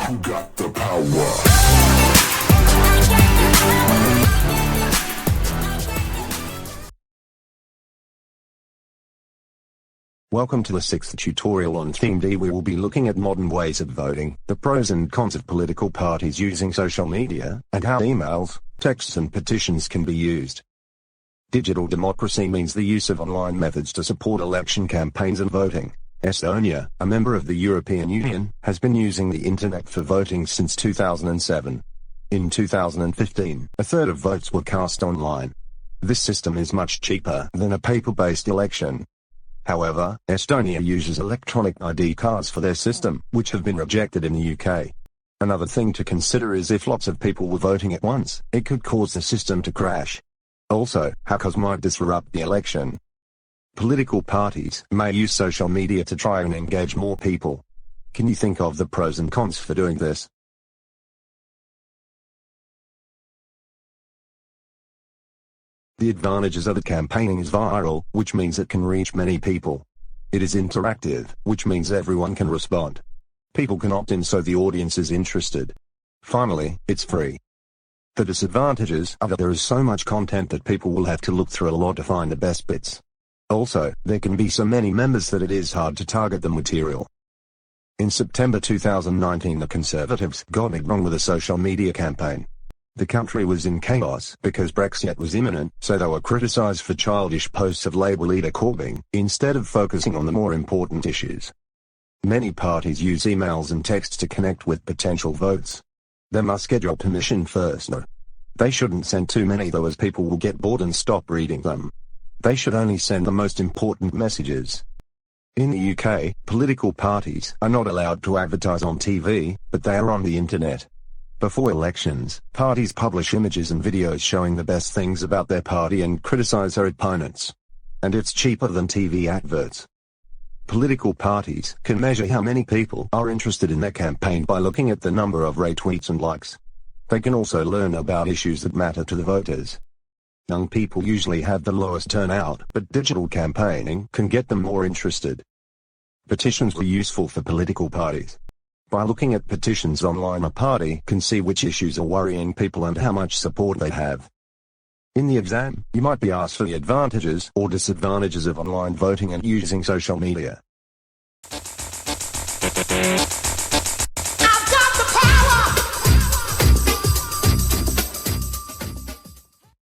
Who got the power? Welcome to the 6th tutorial on Theme D. We will be looking at modern ways of voting, the pros and cons of political parties using social media, and how emails, texts and petitions can be used. Digital democracy means the use of online methods to support election campaigns and voting. Estonia, a member of the European Union, has been using the internet for voting since 2007. In 2015, a third of votes were cast online. This system is much cheaper than a paper-based election. However, Estonia uses electronic ID cards for their system, which have been rejected in the UK. Another thing to consider is if lots of people were voting at once, it could cause the system to crash. Also, hackers might disrupt the election. Political parties may use social media to try and engage more people. Can you think of the pros and cons for doing this? The advantages are that campaigning is viral, which means it can reach many people. It is interactive, which means everyone can respond. People can opt in so the audience is interested. Finally, it's free. The disadvantages are that there is so much content that people will have to look through a lot to find the best bits. Also, there can be so many members that it is hard to target the material. In September 2019, the Conservatives got it wrong with a social media campaign. The country was in chaos because Brexit was imminent, so they were criticized for childish posts of Labour leader Corbyn, instead of focusing on the more important issues. Many parties use emails and texts to connect with potential votes. They must get your permission first. No. They shouldn't send too many though, as people will get bored and stop reading them. They should only send the most important messages. In the UK, political parties are not allowed to advertise on TV, but they are on the internet. Before elections, parties publish images and videos showing the best things about their party and criticize their opponents. And it's cheaper than TV adverts. Political parties can measure how many people are interested in their campaign by looking at the number of retweets and likes. They can also learn about issues that matter to the voters. Young people usually have the lowest turnout, but digital campaigning can get them more interested. Petitions are useful for political parties. By looking at petitions online, a party can see which issues are worrying people and how much support they have. In the exam, you might be asked for the advantages or disadvantages of online voting and using social media.